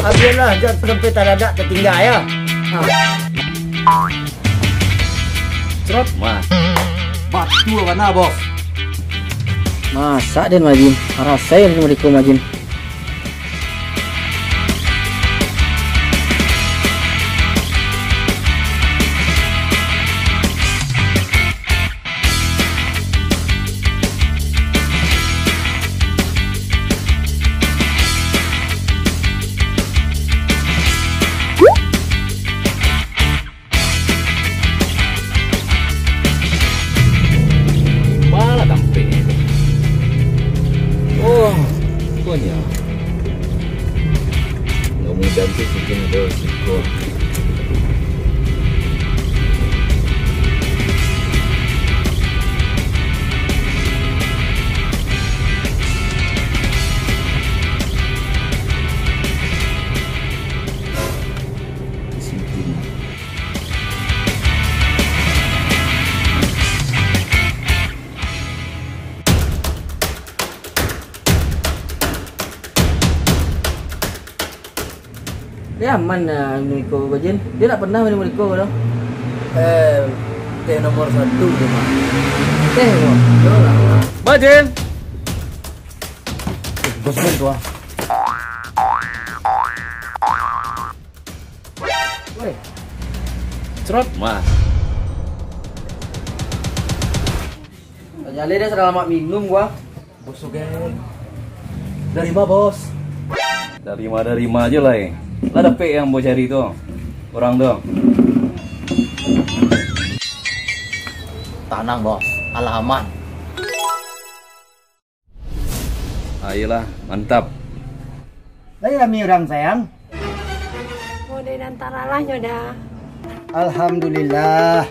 Biarlah, jangan sampai tak tertinggal ya. Cerot mah. Batu mana bos? Masa den majin, rasa ya mereka majin. Pokoknya nggak mudah sih bikin resiko. Dia aman Miko Bajin. Dia tak pernah minum Miko dah. Teh nomor 1 tu mah. Teh mo. Bajin. Bos pun tua. Woi. Cerot mah. Nyale dia sudah lama minum gua. Bos geng. Dari mana bos? Dari mana aja lah. Ada P yang mau cari tuh. Orang tuh. Tanang bos, alaman. Ayolah, mantap. Dari kami orang sayang. Mau dari antara lah nyoda. Alhamdulillah.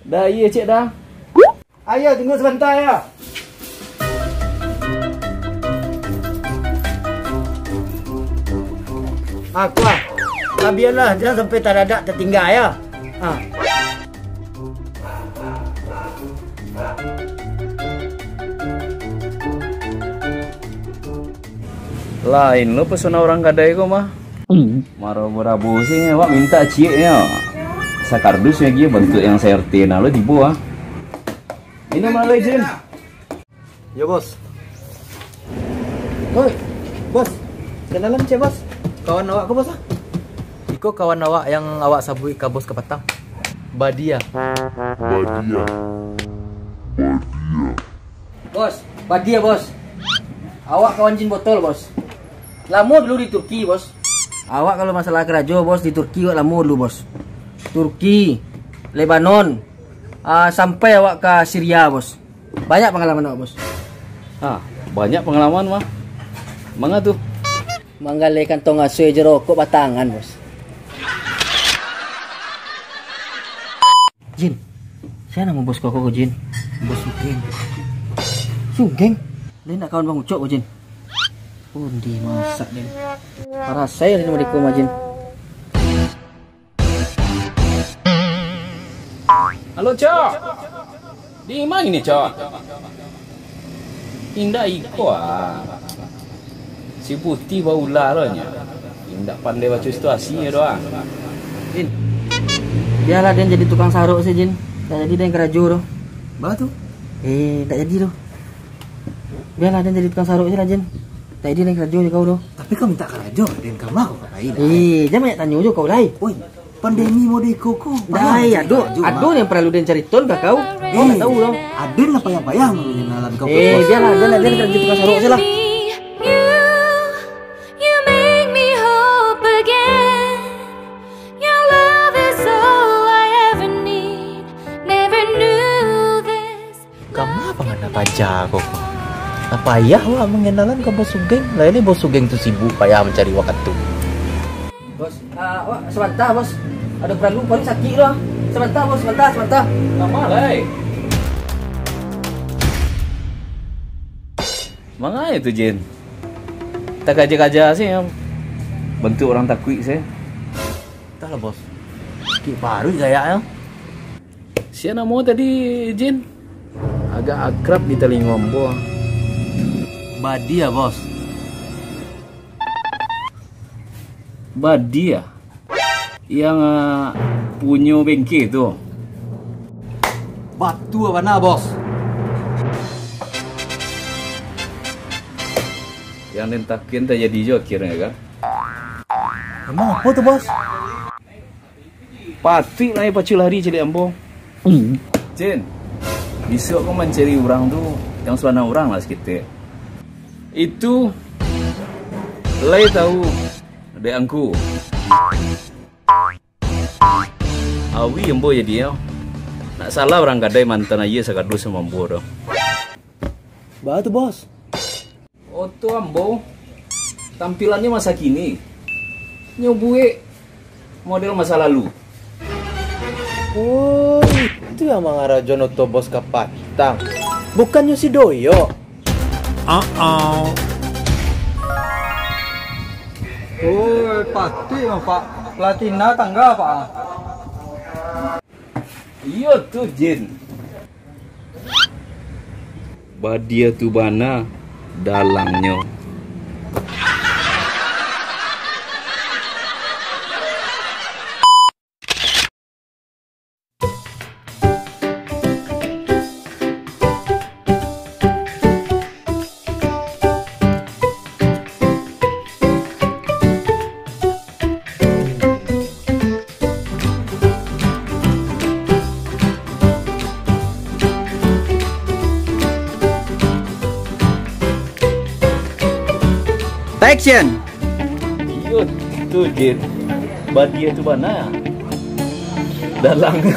Dah iya cik dah. Ayo tunggu sebentar ya. Aku biarlah, jangan sampai tak tertinggal ya. Lain lo pesona orang kadai kok mah. Maro berabu sih, wak minta cieknya. Sakardusnya dia bentuk yang CRT nah lo dibuah. Ini malah Jin. Ya bos. Woi, bos. Kenalan cek bos. Kawan awak ke bos ah? Iko kawan awak yang awak sabui ke bos ke petang. Badia. Bos, Badia bos. Awak kawan jin botol bos. Lama dulu di Turki bos. Awak kalau masalah kerajo bos di Turki awak lama dulu bos. Turki, Lebanon, sampai awak ke Syria bos. Banyak pengalaman awak bos. Banyak pengalaman mah. Mangga tuh. Manggale kantong asu jerokok batangan bos. Jin, saya nama bos koko Jin. Bos Sugeng. Sugeng? Dia nak kawan bang Ucok Jin. Undi masak dia. Parah saya ini mereka Jin. Halo Cok. Di mana ini Cok? Indah iko Si putih bau ular loh nya. Indah pandai baca situasinya doang. Jin. Biarlah dia jadi tukang saruk sih Jin. Tak jadi dia yang kerajo doh. Batu. Tak jadi doh. Biarlah dia jadi tukang saruk sih lah Jin. Tak jadi dia yang kerajo kau doh. Tapi kau minta kerajo dan kamu aku kapain. Jangan banyak tanya juga kau lai. Woi, pandemi mode koko. Dai, aduh yang perlu dia cari ton kah kau? Kau tak tahu doh. Aden lah payah-payah mengenalan kau. Biarlah dia kerja tukang saruk sih lah. Paja kok. Apa ya awak mengenalan ke bos Sugeng? Lah ini bos Sugeng tuh sibuk payah mencari waktu. Bos, sebentar bos. Ada perlu paling sakit loh. Sebentar bos, sebentar. Lama lah. Mana itu Jin? Tak kaja-kaja sih yang bentuk orang takwi sih. Entahlah bos. Sakit baru saya ya. Siapa nama tadi Jin? Agak akrab di telinga Ombo. Badia bos. Badia yang punya bengkel tu. Batu apa nah, bos? Yang nentakin tak jadi jo akhirnya kan. Emang apa tuh, Bos? Pati lah pacu lari jadi ambo. Jen, bisa aku mencari orang tu yang selana orang lah sekitar. Itu lay tahu adek angku. Awi ambo jadi ya. Nak salah orang kadai mantan aja sakadu sama ambo dong. Batu, Bos. Oto ambo tampilannya masa kini. Nyobue model masa lalu. Oh, itu yang mengarah Jonoto Bos Kapatang. Bukannya si Doyo. Oh, pasti Pak. Platina tangga Pak. Iya tuh Jin. Badia tu bana dalangnya. Action. Iya tuh Jin. Badia tu bana dalangnya.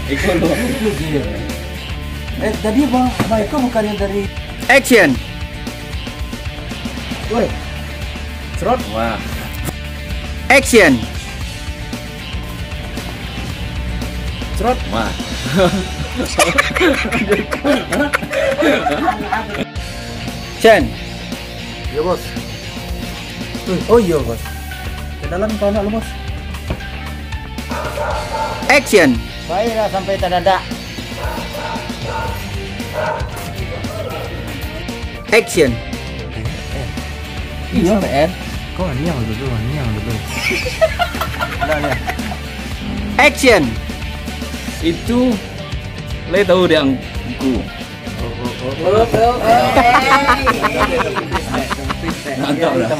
Ikut lu. Tadi Bang Baiko bukannya dari Action. Woi. Serot wah. Action. Serot wah. Chen. Iya, Bos. Oh iya, Bos. Ke dalam kau nak lu, Bos. Action. Baiklah sampai tadadak. Action. Iya, PN. Kau ini yang dulu, ini yang dulu. Action. Itu lay tahu dia angku. Mantap lah.